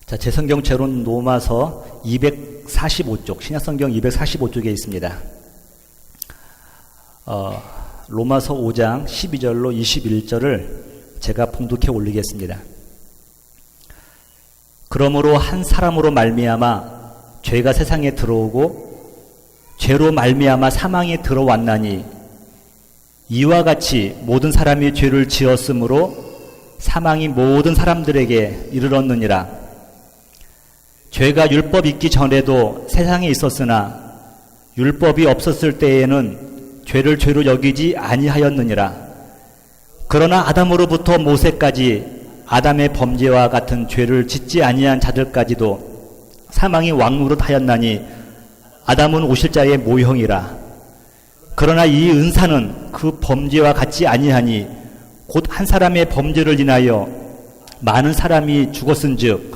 자, 제 성경책은 로마서 245쪽, 신약성경 245쪽에 있습니다. 로마서 5장 12절로 21절을 제가 봉독해 올리겠습니다. 그러므로 한 사람으로 말미암아 죄가 세상에 들어오고 죄로 말미암아 사망이 들어왔나니 이와 같이 모든 사람이 죄를 지었으므로 사망이 모든 사람들에게 이르렀느니라. 죄가 율법 있기 전에도 세상에 있었으나 율법이 없었을 때에는 죄를 죄로 여기지 아니하였느니라. 그러나 아담으로부터 모세까지 아담의 범죄와 같은 죄를 짓지 아니한 자들까지도 사망이 왕노릇하였나니 아담은 오실자의 모형이라. 그러나 이 은사는 그 범죄와 같지 아니하니 곧 한 사람의 범죄를 인하여 많은 사람이 죽었은즉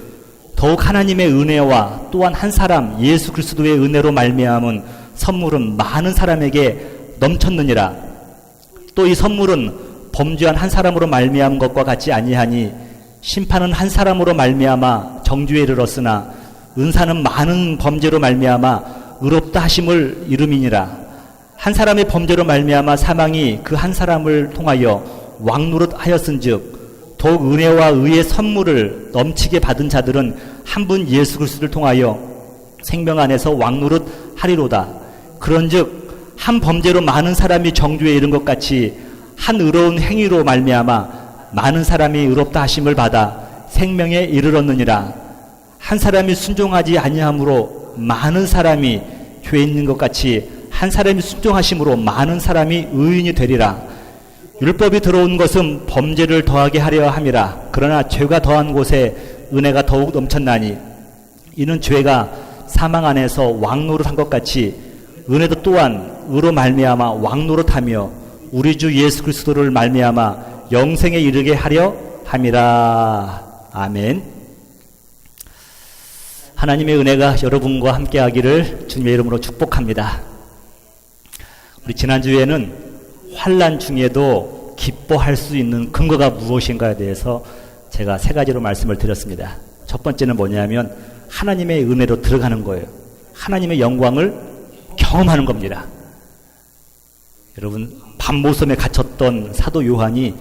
더욱 하나님의 은혜와 또한 한 사람 예수 그리스도의 은혜로 말미암은 선물은 많은 사람에게 넘쳤느니라. 또 이 선물은 범죄한 한 사람으로 말미암은 것과 같지 아니하니 심판은 한 사람으로 말미암아 정죄에 이르렀으나 은사는 많은 범죄로 말미암아 의롭다 하심을 이름이니라. 한 사람의 범죄로 말미암아 사망이 그 한 사람을 통하여 왕노릇하였은즉 더욱 은혜와 의의 선물을 넘치게 받은 자들은 한 분 예수 그리스도를 통하여 생명 안에서 왕노릇하리로다. 그런즉 한 범죄로 많은 사람이 정죄에 이른 것 같이 한 의로운 행위로 말미암아 많은 사람이 의롭다 하심을 받아 생명에 이르렀느니라. 한 사람이 순종하지 아니함으로 많은 사람이 죄 있는 것 같이 한 사람이 순종하심으로 많은 사람이 의인이 되리라. 율법이 들어온 것은 범죄를 더하게 하려 함이라. 그러나 죄가 더한 곳에 은혜가 더욱 넘쳤나니 이는 죄가 사망 안에서 왕노릇한 것 같이 은혜도 또한 의로 말미암아 왕노릇하며 우리 주 예수 그리스도를 말미암아 영생에 이르게 하려 함이라. 아멘. 하나님의 은혜가 여러분과 함께하기를 주님의 이름으로 축복합니다. 우리 지난주에는 환난 중에도 기뻐할 수 있는 근거가 무엇인가에 대해서 제가 세 가지로 말씀을 드렸습니다. 첫 번째는 뭐냐면 하나님의 은혜로 들어가는 거예요. 하나님의 영광을 경험하는 겁니다. 여러분, 밤모섬에 갇혔던 사도 요한이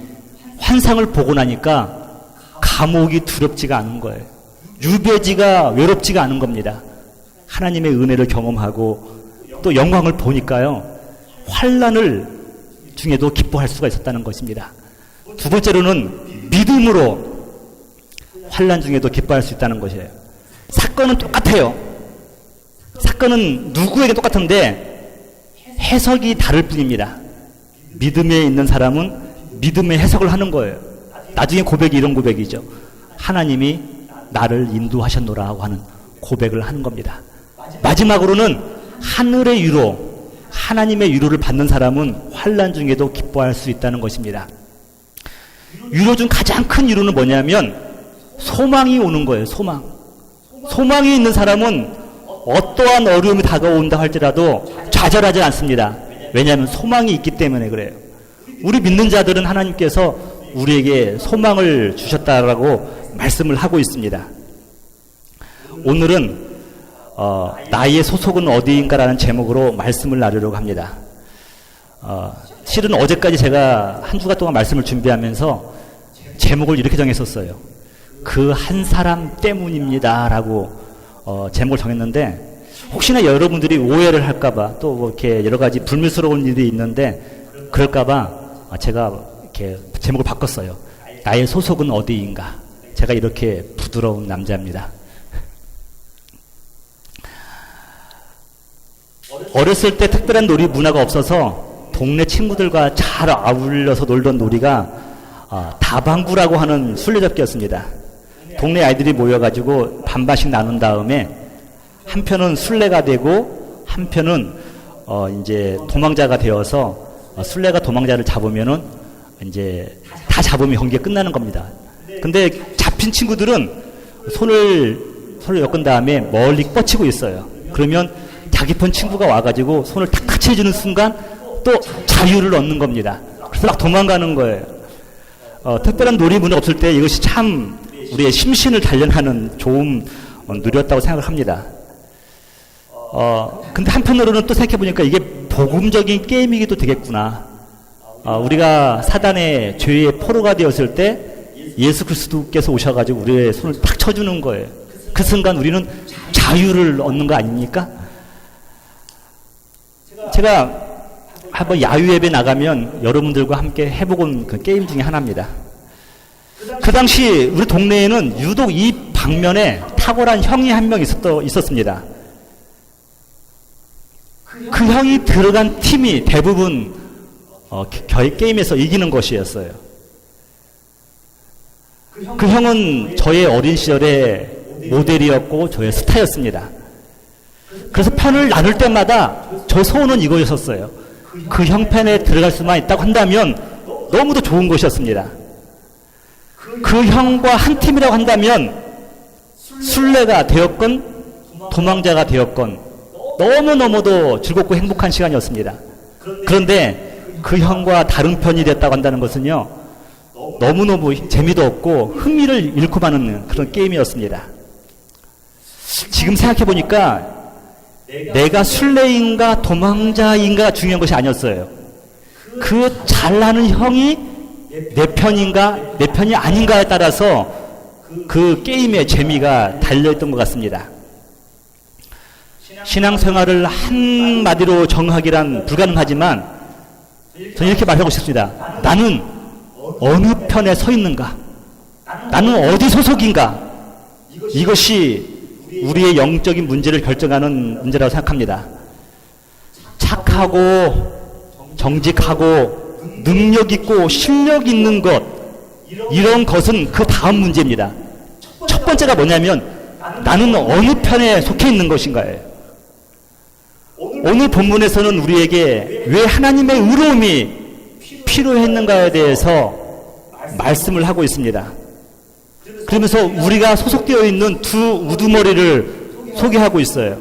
환상을 보고 나니까 감옥이 두렵지가 않은 거예요. 유배지가 외롭지가 않은 겁니다. 하나님의 은혜를 경험하고 또 영광을 보니까요, 환난을 중에도 기뻐할 수가 있었다는 것입니다. 두 번째로는 믿음으로 환난 중에도 기뻐할 수 있다는 것이에요. 사건은 똑같아요. 사건은 누구에게 똑같은데 해석이 다를 뿐입니다. 믿음에 있는 사람은 믿음의 해석을 하는 거예요. 나중에 고백이 이런 고백이죠. 하나님이 나를 인도하셨노라고 하는 고백을 하는 겁니다. 마지막으로는 하늘의 위로, 하나님의 위로를 받는 사람은 환난 중에도 기뻐할 수 있다는 것입니다. 위로 중 가장 큰 위로는 뭐냐면 소망이 오는 거예요. 소망이 있는 사람은 어떠한 어려움이 다가온다 할지라도 좌절하지 않습니다. 왜냐하면 소망이 있기 때문에 그래요. 우리 믿는 자들은 하나님께서 우리에게 소망을 주셨다라고 말씀을 하고 있습니다. 오늘은 나의 소속은 어디인가라는 제목으로 말씀을 나누려고 합니다. 실은 어제까지 제가 한 주간 동안 말씀을 준비하면서 제목을 이렇게 정했었어요. 그 한 사람 때문입니다 라고 제목을 정했는데, 혹시나 여러분들이 오해를 할까봐 또 뭐 이렇게 여러 가지 불미스러운 일이 있는데 그럴까봐 제가 이렇게 제목을 바꿨어요. 나의 소속은 어디인가. 제가 이렇게 부드러운 남자입니다. 어렸을 때 특별한 놀이 문화가 없어서 동네 친구들과 잘 어울려서 놀던 놀이가 다방구라고 하는 술래잡기였습니다. 동네 아이들이 모여가지고 반반씩 나눈 다음에 한 편은 술래가 되고 한 편은 이제 도망자가 되어서 술래가 도망자를 잡으면은 이제 다 잡으면 경기가 끝나는 겁니다. 근데 잡힌 친구들은 손을 엮은 다음에 멀리 뻗치고 있어요. 그러면 자기 편 친구가 와가지고 손을 탁 터치해주는 순간 또 자유를 얻는 겁니다. 그래서 막 도망가는 거예요. 특별한 놀이 문화 없을 때 이것이 참 우리의 심신을 단련하는 좋은 누렸다고 생각을 합니다. 근데 한편으로는 또 생각해보니까 이게 복음적인 게임이기도 되겠구나. 우리가 사단의 죄의 포로가 되었을 때 예수 그리스도께서 오셔가지고 우리의 손을 탁 쳐주는 거예요. 그 순간 우리는 자유를 얻는 거 아닙니까? 제가 한번 야유예배 나가면 여러분들과 함께 해보곤 그 게임 중에 하나입니다. 그 당시 우리 동네에는 유독 이 방면에 탁월한 형이 한 명 있었습니다. 그 형이 들어간 팀이 대부분 게임에서 이기는 것이었어요. 그 형은 저의 어린 시절의 모델이었고 저의 스타였습니다. 그래서 편을 나눌 때마다 저 소원은 이거였었어요. 그 형편에 들어갈 수만 있다고 한다면 너무도 좋은 것이었습니다. 그 형과 한 팀이라고 한다면 순례가 되었건 도망자가 되었건 너무너무도 즐겁고 행복한 시간이었습니다. 그런데 그 형과 다른 편이 됐다고 한다는 것은요, 너무너무 재미도 없고 흥미를 잃고 마는 그런 게임이었습니다. 지금 생각해보니까 내가 순례인가 도망자인가 중요한 것이 아니었어요. 그 잘나는 형이 내 편인가 내 편이 아닌가에 따라서 그 게임의 재미가 달려있던 것 같습니다. 신앙생활을 한마디로 정하기란 불가능하지만 저는 이렇게 말하고 싶습니다. 나는 어느 편에 서 있는가? 나는 어디 소속인가? 이것이 우리의 영적인 문제를 결정하는 문제라고 생각합니다. 착하고 정직하고 능력 있고 실력 있는 것, 이런 것은 그 다음 문제입니다. 첫 번째가 뭐냐면 나는 어느 편에 속해 있는 것인가예요. 오늘 본문에서는 우리에게 왜 하나님의 의로움이 필요했는가에 대해서 말씀을 하고 있습니다. 그러면서 우리가 소속되어 있는 두 우두머리를 소개하고 있어요.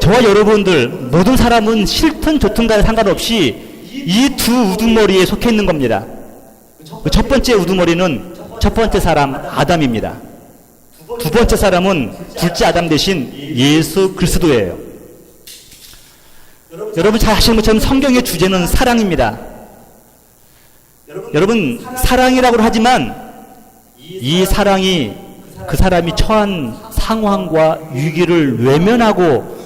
저와 여러분들 모든 사람은 싫든 좋든 간에 상관없이 이 두 우두머리에 속해 있는 겁니다. 첫 번째 우두머리는 첫 번째 사람 아담입니다. 두 번째 사람은 둘째 아담 대신 예수 그리스도예요. 여러분 잘 아시는 것처럼 성경의 주제는 사랑입니다. 여러분 사랑이라고 하지만 이 사랑이 그 사람이 처한 상황과 위기를 외면하고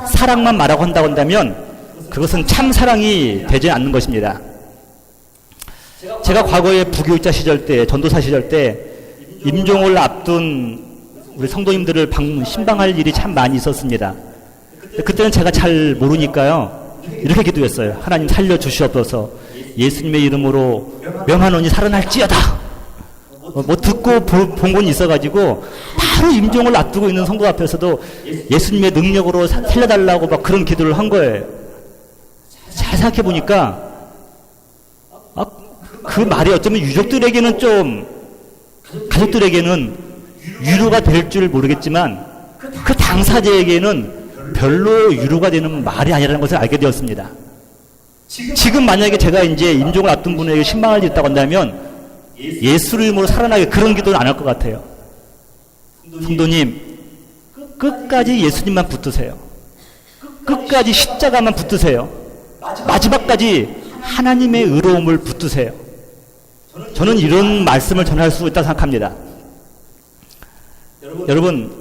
사랑만 말하고 한다고 한다면 그것은 참 사랑이 되지 않는 것입니다. 제가 과거에 부교육자 시절 때, 전도사 시절 때 임종을 앞둔 우리 성도님들을 신방할 일이 참 많이 있었습니다. 그때는 제가 잘 모르니까요, 이렇게 기도했어요. 하나님 살려주시옵소서. 예수님의 이름으로 명한원이 살아날지어다. 뭐 듣고 본 건 있어가지고 바로 임종을 앞두고 있는 성도 앞에서도 예수님의 능력으로 살려달라고 막 그런 기도를 한 거예요. 잘 생각해 보니까 그 말이 어쩌면 유족들에게는 좀, 가족들에게는 위로가 될 줄 모르겠지만 그 당사자에게는 별로 위로가 되는 말이 아니라는 것을 알게 되었습니다. 지금 만약에 제가 이제 임종을 앞둔 분에게 신방을 짓다고 한다면 예수를 이름으로 살아나게 그런 기도는 안 할 것 같아요. 성도님, 끝까지 예수님만 붙드세요. 끝까지 십자가만 붙드세요. 마지막까지 하나님의 의로움을 붙드세요. 저는 이런 말씀을 전할 수 있다고 생각합니다. 여러분,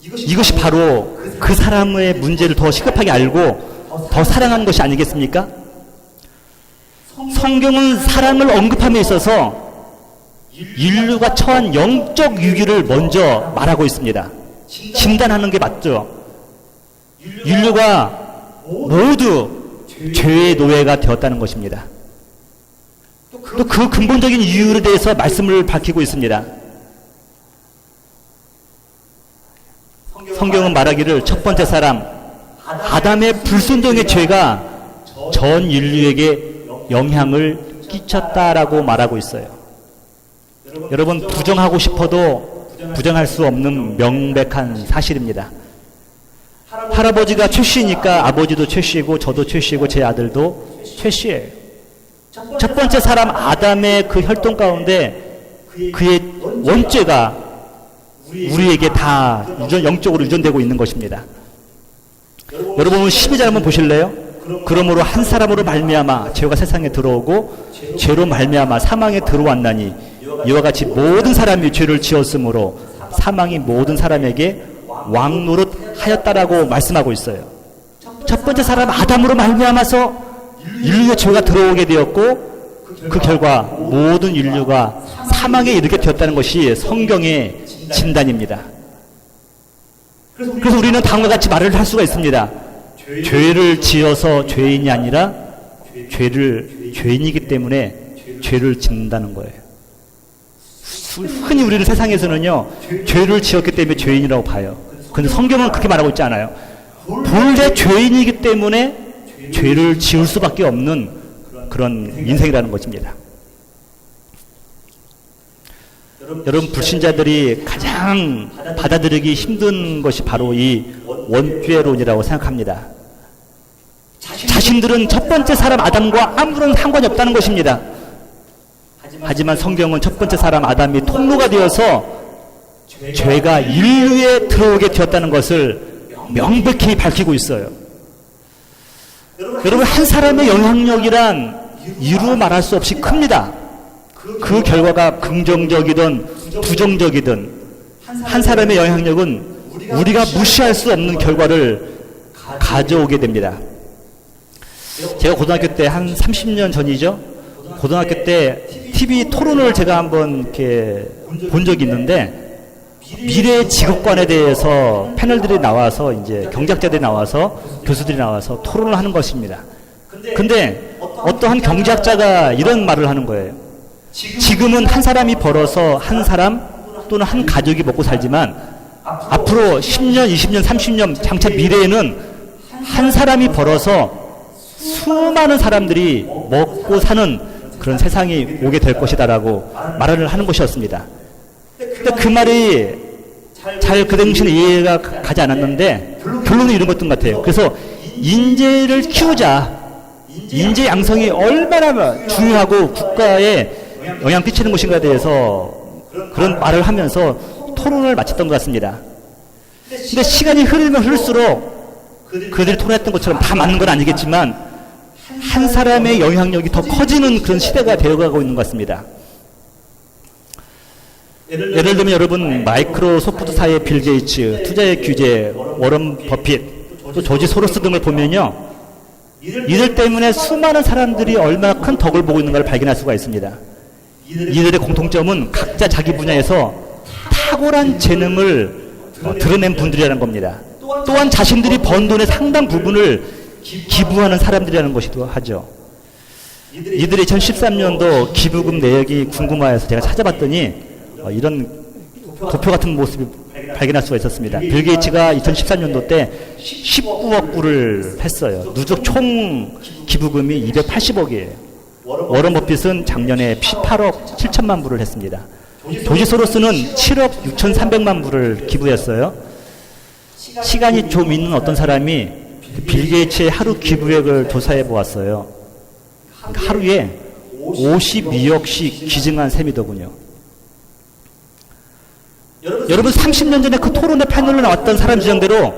이것이 바로 그 사람의 문제를 더 시급하게 알고 더 사랑하는 것이 아니겠습니까? 성경은 사랑을 언급함에 있어서 인류가 처한 영적 위기를 먼저 말하고 있습니다. 진단하는 게 맞죠. 인류가 모두 죄의 노예가 되었다는 것입니다. 또 그 근본적인 이유에 대해서 말씀을 밝히고 있습니다. 성경은 말하기를 첫 번째 사람 아담의 불순종의 죄가 전 인류에게 영향을 끼쳤다라고 말하고 있어요. 여러분, 부정하고 싶어도 부정할 수 없는 명백한 사실입니다. 할아버지가 최씨니까 아버지도 최씨고 저도 최씨고 제 아들도 최씨예요. 첫 번째 사람 아담의 그 혈통 가운데 그의 원죄가 우리에게 다 영적으로 유전되고 있는 것입니다. 여러분 12절 한번 보실래요? 그러므로 한 사람으로 말미암아 죄가 세상에 들어오고 죄로 말미암아 사망에 들어왔나니 이와 같이 모든 사람이 죄를 지었으므로 사망이 모든 사람에게 왕노릇 하였다라고 말씀하고 있어요. 첫 번째 사람 아담으로 말미암아서 인류의 죄가 들어오게 되었고 그 결과 모든 인류가 사망에 이르게 되었다는 것이 성경의 진단입니다. 그래서 우리는 다음과 같이 말을 할 수가 있습니다. 죄를 지어서 죄인이 아니라 죄인이기 때문에 죄를 짓는다는 거예요. 흔히 우리는 세상에서는요, 죄를 지었기 때문에 죄인이라고 봐요. 근데 성경은 그렇게 말하고 있지 않아요. 본래 죄인이기 때문에 죄를 지을 수밖에 없는 그런 인생이라는 것입니다. 여러분, 불신자들이 가장 받아들이기 힘든 것이 바로 이 원죄론이라고 생각합니다. 자신들은 첫 번째 사람 아담과 아무런 상관이 없다는 것입니다. 하지만 성경은 첫 번째 사람 아담이 통로가 되어서 죄가 인류에 들어오게 되었다는 것을 명백히 밝히고 있어요. 여러분, 한 사람의 영향력이란 이루 말할 수 없이 큽니다. 그 결과가 긍정적이든 부정적이든 한 사람의 영향력은 우리가 무시할 수 없는 결과를 가져오게 됩니다. 제가 고등학교 때 한 30년 전이죠. 고등학교 때 TV 토론을 제가 한번 이렇게 본 적이 있는데 미래의 직업관에 대해서 패널들이 나와서 이제 경제학자들이 나와서 교수들이 나와서 토론을 하는 것입니다. 근데 어떠한 경제학자가 이런 말을 하는 거예요. 지금은 한 사람이 벌어서 한 사람 또는 한 가족이 먹고 살지만 앞으로 10년, 20년, 30년 장차 미래에는 한 사람이 벌어서 수많은 사람들이 먹고 사는 그런 세상이 오게 될 것이다라고 말을 하는 것이었습니다. 근데 그 말이 잘 그 당시에 이해가 가지 않았는데 결론은 이런 것들 같아요. 그래서 인재를 키우자. 인재 양성이 얼마나 중요하고 국가에 영향 끼치는 것인가에 대해서 그런 말을 하면서 토론을 마쳤던 것 같습니다. 근데 시간이 흐르면 흐를수록 그들이 토론했던 것처럼 다 맞는 건 아니겠지만 한 사람의 영향력이 더 커지는 그런 시대가 되어가고 있는 것 같습니다. 예를 들면 여러분 마이크로소프트사의 빌 게이츠, 투자의 규제, 워런 버핏, 또 조지 소로스 등을 보면요. 이들 때문에 수많은 사람들이 얼마나 큰 덕을 보고 있는가를 발견할 수가 있습니다. 이들의 공통점은 각자 자기 분야에서 탁월한 재능을 드러낸 분들이라는 겁니다. 또한 자신들이 번 돈의 상당 부분을 기부하는 사람들이라는 것이기도 하죠. 이들의 2013년도 기부금 내역이 궁금해서 제가 찾아봤더니 이런 도표 같은 모습을 발견할 수가 있었습니다. 빌 게이츠가 2013년도 때 19억 불을 했어요. 누적 총 기부금이 280억이에요. 워런 버핏은 작년에 18억 7천만 불을 했습니다. 조지 소로스는 7억 6,300만 불을 기부했어요. 시간이 좀 있는 어떤 사람이 빌 게이츠의 하루 기부액을 조사해 보았어요. 하루에 52억씩 기증한 셈이더군요. 여러분 30년 전에 그 토론회 패널로 나왔던 사람 지정대로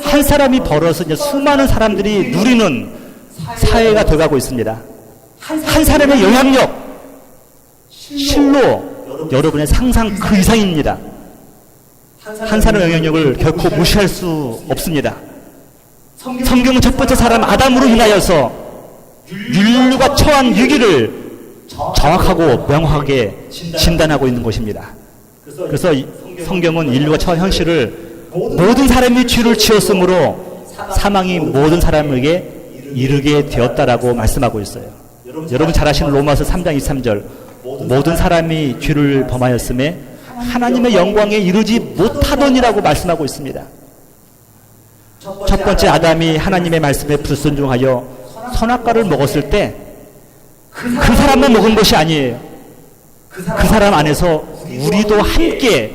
한 사람이 벌어서 이제 수많은 사람들이 누리는 사회가 돼가고 있습니다. 한 사람의 영향력 실로 여러분의 상상 그 이상입니다. 한 사람의 영향력을 결코 무시할 수 없습니다. 성경은 첫 번째 사람 아담으로 인하여서 인류가 처한 위기를 정확하고 명확하게 진단하고 있는 것입니다. 그래서 성경은 인류가 처한 현실을 모든 사람이 죄를 지었으므로 사망이 모든 사람에게 이르게 되었다라고 말씀하고 있어요. 여러분 잘 아시는 로마서 3장 23절 모든 사람이 죄를 범하였음에 하나님의 영광에 이르지 못하더니라고 말씀하고 있습니다. 첫 번째 아담이 하나님의 말씀에 불순종하여 선악과를 먹었을 때 그 사람만 먹은 것이 아니에요. 그 사람 안에서 우리도 함께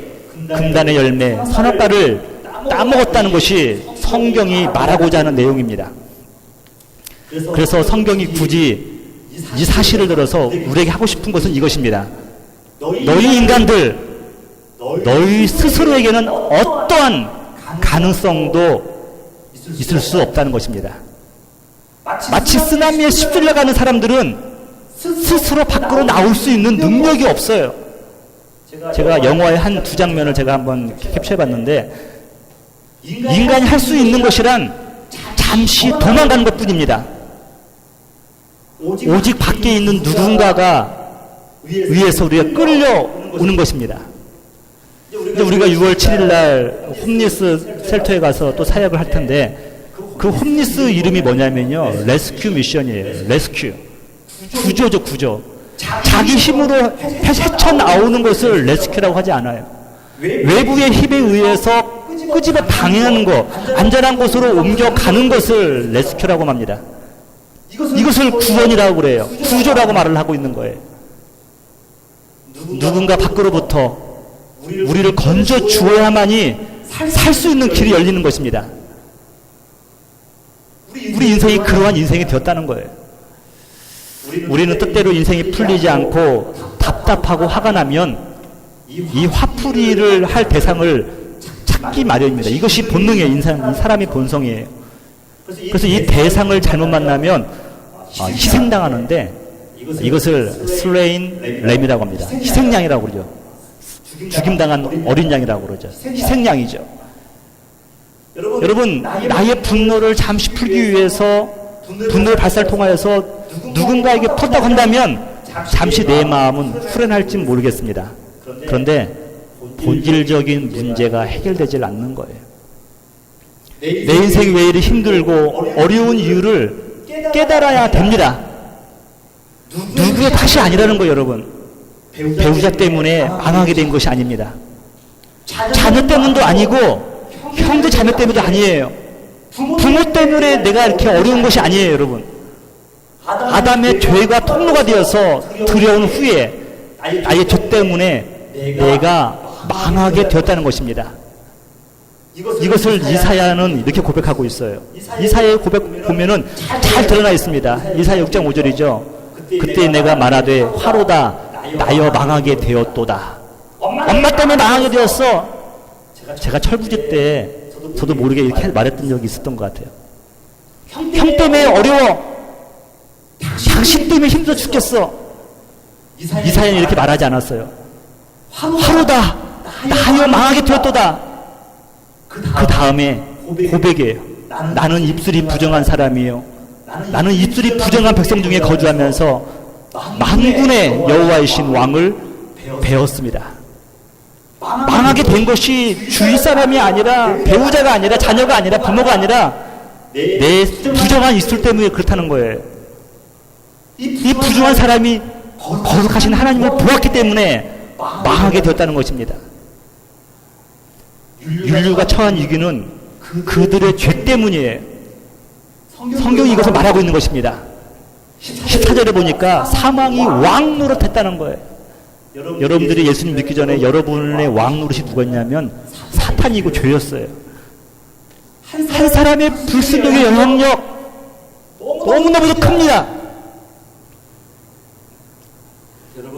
금단의 열매 선악과를 따먹었다는 것이 성경이 말하고자 하는 내용입니다. 그래서 성경이 굳이 이 사실을 들어서 우리에게 하고 싶은 것은 이것입니다. 너희 인간들, 너희 스스로에게는 어떠한 가능성도 있을 수 없다는 것입니다. 마치 쓰나미에 휩쓸려가는 사람들은 스스로 밖으로 나올 수 있는 능력이 없어요. 제가 영화의 한 두 장면을 제가 한번 캡처해봤는데, 인간이 할 수 있는 것이란 잠시 도망가는 것 뿐입니다. 오직 밖에 있는 누군가가 위에서 우리가 끌려오는 것입니다. 이제 우리가 6월 7일 날 홈리스 셀터에 가서 또 사역을 할 텐데, 그 홈리스 이름이 뭐냐면요, 레스큐 미션이에요. 레스큐. 구조죠, 구조. 자기 힘으로 헤쳐나오는 것을 레스큐라고 하지 않아요. 외부의 힘에 의해서 끄집어 당하는 것, 안전한 곳으로 옮겨가는 것을 레스큐라고 합니다. 이것을 구원이라고 그래요. 구조라고 말을 하고 있는 거예요. 누군가 밖으로부터 우리를 건져 주어야만이 살 수 있는 길이 열리는 것입니다. 우리 인생이 그러한 인생이 되었다는 거예요. 우리는 뜻대로 인생이 풀리지 않고 답답하고 화가 나면 이 화풀이를 할 대상을 찾기 마련입니다. 이것이 본능이에요. 사람이 본성이에요. 그래서 이 대상을 잘못 만나면 희생당하는데, 이것을 슬레인 램이라고 합니다. 희생양이라고 그러죠. 죽임당한 어린 양이라고 그러죠. 희생양이죠. 여러분, 나의 분노를 잠시 풀기 위해서 분노의 발사를 통하여서 누군가에게 풀었다고 한다면 잠시 내 마음은 후련할지 모르겠습니다. 그런데 본질적인 문제가 해결되질 않는 거예요. 내 인생이 왜 이리 힘들고 어려운 이유를 깨달아야 됩니다. 누구의 탓이 아니라는 거예요, 여러분. 배우자 때문에 망하게 된 것이 아닙니다. 자녀 때문도 아니고 형제 자매 때문도 아니에요. 부모 때문에 내가 이렇게 어려운 것이 아니에요, 여러분. 아담의 죄가 통로가 되어서 들여온 후에 나의 죄 때문에 내가 망하게 되었다는 것입니다. 이것을 이사야는 이렇게 고백하고 있어요. 이사야의 고백 보면은 잘 드러나 있습니다. 이사야 6장 5절이죠. 그때 내가 말하되 화로다 나여 망하게 되었도다. 엄마 때문에 망하게 되었어. 제가 철부지 때 저도 모르게 이렇게 말했던 적이 있었던 것 같아요. 형 때문에 어려워. 당신 때문에 힘들어 죽겠어. 이사야는 이렇게 말하지 않았어요. 화로다 나여 망하게 되었도다. 그 다음에 고백이에요. 나는 입술이 부정한 사람이에요. 나는 입술이 부정한 백성 중에 거주하면서 만군의 여호와이신 왕을 배웠습니다. 망하게 된 것이 주위 사람이 아니라, 배우자가 아니라, 자녀가 아니라, 부모가 아니라 내 부정한 입술 때문에 그렇다는 거예요. 이 부정한 사람이 거룩하신 하나님을 보았기 때문에 망하게 되었다는 것입니다. 인류가 처한 위기는 그들의 죄 때문이에요. 성경이 이것을 말하고 있는 것입니다. 14절에 보니까 사망이 왕 노릇했다는 거예요. 여러분들이 예수님 믿기 전에 여러분의 왕 노릇이 누구였냐면 사탄이고 죄였어요. 한 사람의 불순종의 영향력 너무너무 큽니다.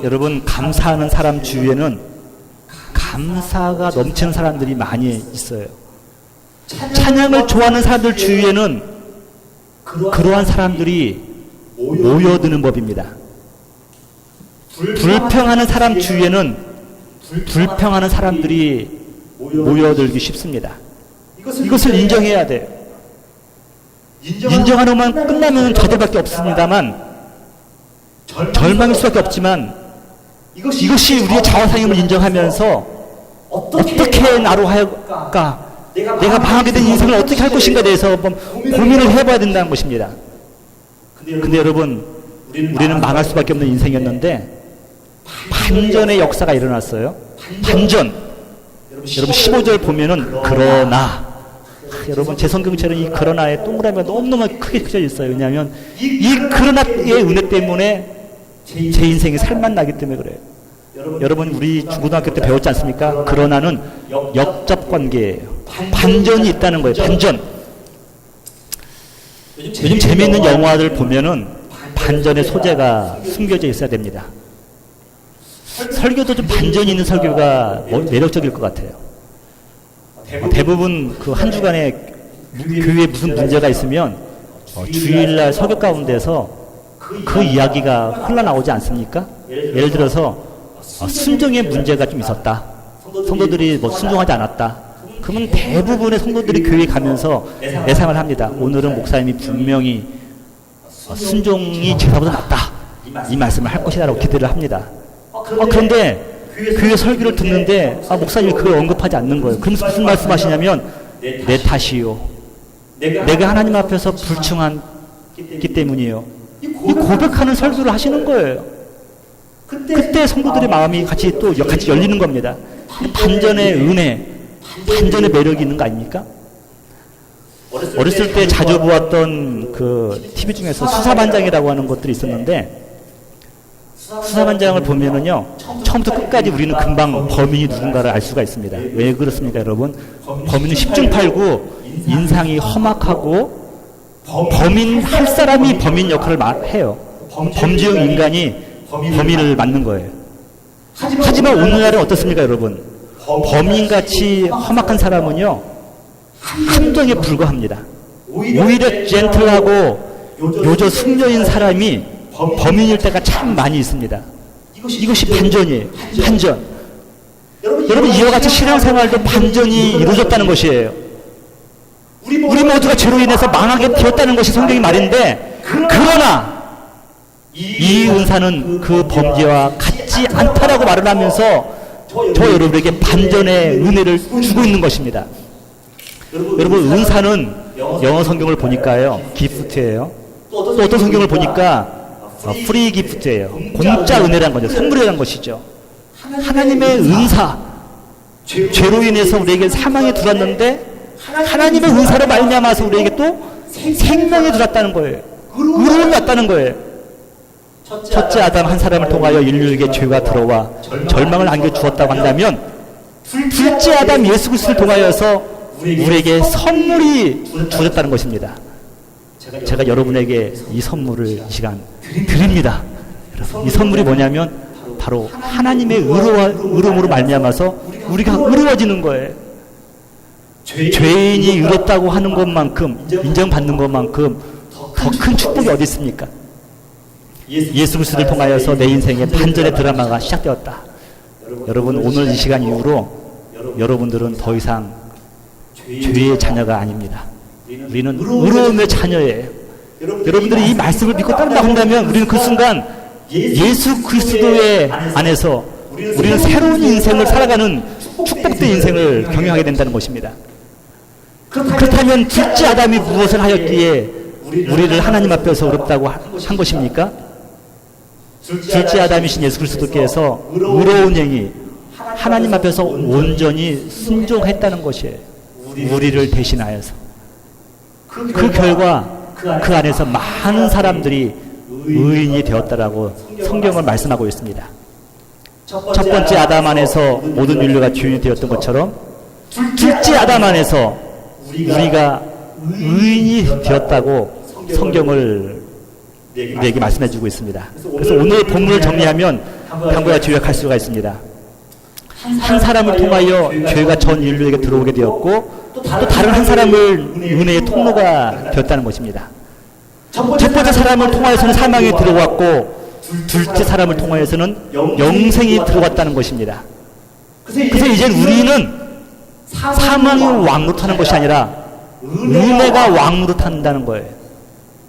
여러분, 감사하는 사람 주위에는 감사가 넘치는 사람들이 많이 있어요. 찬양을 좋아하는 사람들 주위에는 그러한 사람들이 모여드는 법입니다. 불평하는 사람 주위에는 불평하는 사람들이 모여들기 쉽습니다. 이것을 인정해야 돼요. 인정하는 것만 끝나면 저들밖에 없습니다만, 절망일 수밖에 없지만, 이것이 우리의 자화상임을 인정하면서 어떻게 나로 할까, 내가 망하게 된 인생을 어떻게 할 것인가에 대해서 한번 고민을 해봐야 된다는 것입니다. 근데 여러분, 우리는 망할 수밖에 없는 인생이었는데 반전의 역사가 일어났어요. 반전. 여러분 15절 보면은 그러나, 여러분 제 성경처럼 이 그러나의 동그라미가 너무너무 크게 그려져 있어요. 왜냐하면 이 그러나의 은혜 때문에 제 인생이 살맛나기 때문에 그래요. 여러분, 우리 중고등학교 때 배웠지 않습니까? 그러나는 역접관계예요. 반전이 있다는 거예요. 반전. 요즘 재미있는 영화들 보면은 반전의 소재가 숨겨져 있어야 됩니다. 설교도 좀 반전이 있는 설교가 매력적일 것 같아요. 대부분 그 한 주간에 교회에 무슨 문제가 있으면 주일날 설교 가운데서 그 이야기가 흘러나오지 않습니까? 예를 들어서 순종의 문제가 좀 있었다. 성도들이 뭐 순종하지 않았다. 그러면 대부분의 성도들이 교회에 가면서 예상을 합니다. 오늘은 목사님이 분명히 순종이 제사보다 낫다. 이 말씀을 할 것이다라고 기대를 합니다. 그런데 교회 설교를 듣는데 목사님이 그걸 언급하지 않는 거예요. 그러면서 무슨 말씀하시냐면 내 탓이요. 내가 하나님 앞에서 불충한기 때문이에요. 이 고백하는 설교를 하시는 거예요. 그때 성도들의 마음이 같이 열리는 겁니다. 반전의 은혜, 반전의 매력이 있는 거 아닙니까? 어렸을 때 자주 보았던 그 TV 중에서 수사반장이라고 하는 것들이 있었는데, 수사반장을 보면은요, 처음부터 끝까지 우리는 금방 범인이 누군가를 알 수가 있습니다. 왜 그렇습니까, 여러분? 범인은 10중 8구 인상이 험악하고 범인 할 사람이 범인 역할을 해요. 범죄형 인간이 범인을 맡는 거예요. 하지만 오늘날은 어떻습니까, 여러분? 범인같이 험악한 사람은요, 함정에 불과합니다. 오히려 젠틀하고 요조 숙녀인 사람이 범인일 때가 참 많이 있습니다. 이것이 반전이에요. 반전. 여러분, 이와 같이 신앙생활도 반전이 이루어졌다는 것이에요. 우리 모두가 죄로 인해서 망하게 되었다는 것이 성경의 말인데, 그러나 이 은사는 그 범죄와 같지 않다라고 말을 하면서 저 여러분에게 반전의 은혜를 주고 있는 것입니다. 여러분, 은사는 영어 성경을 보니까요, 기프트예요. 또 어떤 성경을 보니까 프리 기프트예요. 공짜 은혜란 거죠. 선물이란 것이죠. 하나님의 은사, 죄로 인해서 우리에게 사망에 들어왔는데 하나님의 은사로 말미암아서 우리에게 또 생명에 들어왔다는 거예요. 의로움이 왔다는 거예요. 첫째 아담 한 사람을 통하여 인류에게 죄가 들어와 절망을 안겨주었다고 한다면, 둘째 아담 예수 그리스도를 통하여서 우리에게 선물이 주어졌다는 것입니다. 제가 여러분에게 이 선물을 이 시간 드립니다. 이 선물이 뭐냐면 바로 하나님의 의로움으로 말미암아서 우리가 의로워지는 거예요. 죄인이 의롭다고 하는 것만큼, 인정받는 것만큼 더 큰 축복이 어디 있습니까? 예수 그리스도를 통하여서 내 인생의 반전의 드라마가 시작되었다. 여러분, 오늘 이 시간 이후로 여러분들은 더 이상 죄의 자녀가 아닙니다. 우리는 의로움의 자녀예요. 여러분들이 이 말씀을 믿고 따른다고 한다면 우리는 그 순간 예수 그리스도의 안에서 우리는 새로운 인생을 살아가는 축복된 인생을 경영하게 된다는 것입니다. 그렇다면 둘째 아담이 무엇을 하였기에 우리를 하나님 앞에서 의롭다고 한 것입니까? 둘째 아담이신 예수 그리스도께서 의로운 행위, 하나님 앞에서 온전히 순종했다는 것이에요. 우리를 대신하여서. 그 결과 그 안에서 많은 사람들이 의인이 되었다라고 성경을 말씀하고 있습니다. 첫 번째 아담 안에서 모든 인류가 죄인이 되었던 것처럼 둘째 아담 안에서 우리가 의인이 되었다고 성경을 우리에게 말씀해 주고 있습니다. 그래서 오늘 본문을 정리하면 다음과 같이 요약할 수가 있습니다. 한 사람을 통하여 죄가 전 인류에게 들어오게 되었고, 또 다른 한 사람을 은혜의 통로가 되었다는 것입니다. 첫 번째 사람을 통하여서는 사망이 들어왔고, 둘째 사람을 통하여서는 영생이 들어왔다는 것입니다. 그래서 이제 우리는 사망이 왕노릇하는 것이 아니라 은혜가 왕노릇한다는 거예요.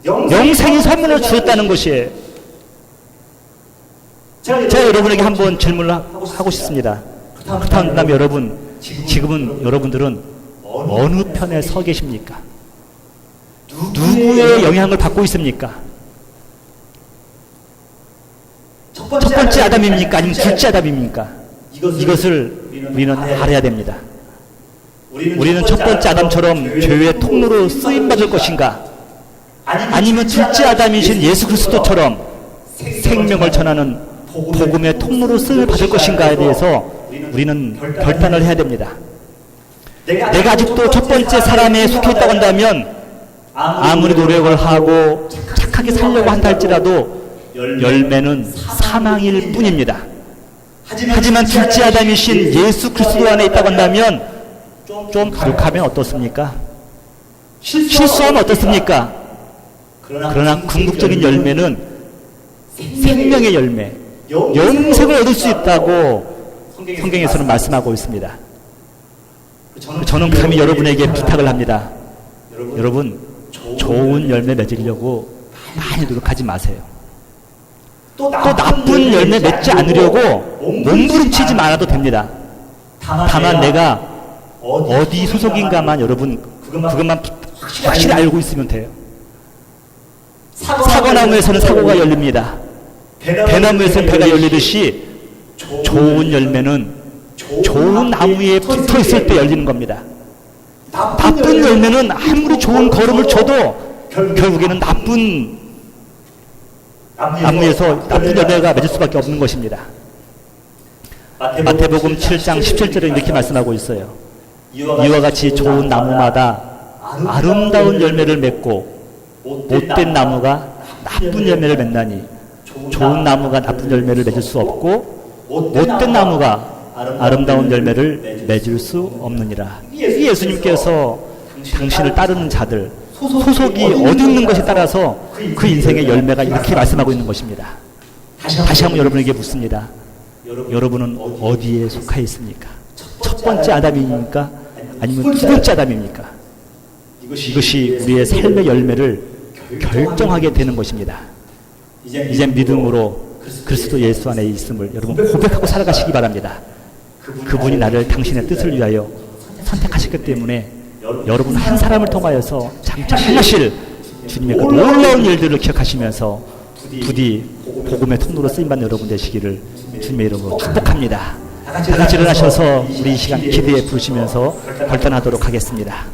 영생이 선물을 주었다는 것이에요. 제가 여러분에게 한번 질문을 하고 싶습니다. 그렇다면 여러분, 지금은 여러분들은 어느 편에 서 계십니까? 누구의 영향을 받고 있습니까? 첫 번째 아담입니까? 아니면 둘째 아담입니까? 이것을 우리는 알아야 됩니다. 우리는 첫 번째 아담처럼 죄의 통로로 쓰임받을 것인가? 아니면 둘째 아담이신 예수 그리스도처럼 생명을 전하는 복음의 통로로 쓰임을 받을 것인가에 대해서 우리는 결단을 해야 됩니다. 내가 아직도 첫 번째 사람에 속해 있다고 한다면 아무리 노력을 하고 착하게 살려고 한다 할지라도 열매는 사망일 뿐입니다. 하지만 둘째 아담이신 예수 그리스도 안에 있다고 한다면 좀 부족하면 어떻습니까? 실수하면 어떻습니까? 그러나 궁극적인 열매는 생명의 열매, 영생을 얻을 수 있다고 성경에서는 말씀하고 있습니다. 저는 감히 여러분에게 부탁을 합니다. 여러분, 좋은 열매 맺으려고 많이 노력하지 마세요. 또 나쁜 열매 맺지 않으려고 몸부림치지 말아도 됩니다. 다만 내가 어디 소속인가만 여러분 그것만 확실히 알고 있으면 돼요. 사과나무에서는 사과가 열립니다. 배나무에서는 배가 열리듯이 좋은 열매는 좋은 나무에 붙어 있을 때 열리는 겁니다. 나쁜 열매는 아무리 좋은 걸음을 쳐도 결국에는 나쁜 나무에서 나쁜 열매가 맺을 수밖에 없는 것입니다. 마태복음 7장 17절에 이렇게 말씀하고 있어요. 이와 같이 좋은 나무마다 아름다운 열매를 맺고 못된 나무가 나쁜 열매를 맺나니 좋은 나무가 나쁜 열매를 맺을 수 없고 못된 나무가 아름다운 열매를 맺을 수 없느니라. 예수님께서 당신을 따르는 자들 소속이 어디 있는 것에 따라서 그 인생의 열매가 이렇게 말씀하고 있는 것입니다. 다시 한번 여러분에게 묻습니다. 여러분은 어디에 속해 있습니까? 첫 번째 아담입니까? 아니면 두 번째 아담입니까? 이것이 우리의 삶의 열매를 결정하게 되는 것입니다. 이제 믿음으로 그리스도 예수 안에 있음을 여러분 고백하고 살아가시기 바랍니다. 그분이 나를 당신의 뜻을 위하여 선택하셨기 때문에 여러분 한 사람을 통하여서 장차 행하실 주님의 그 놀라운 일들을 기억하시면서 부디 복음의 통로로 쓰임받는 여러분 되시기를 주님의 이름으로 축복합니다. 다 같이 일어나셔서 우리 이 시간 기도에 부르시면서 결단하도록 하겠습니다.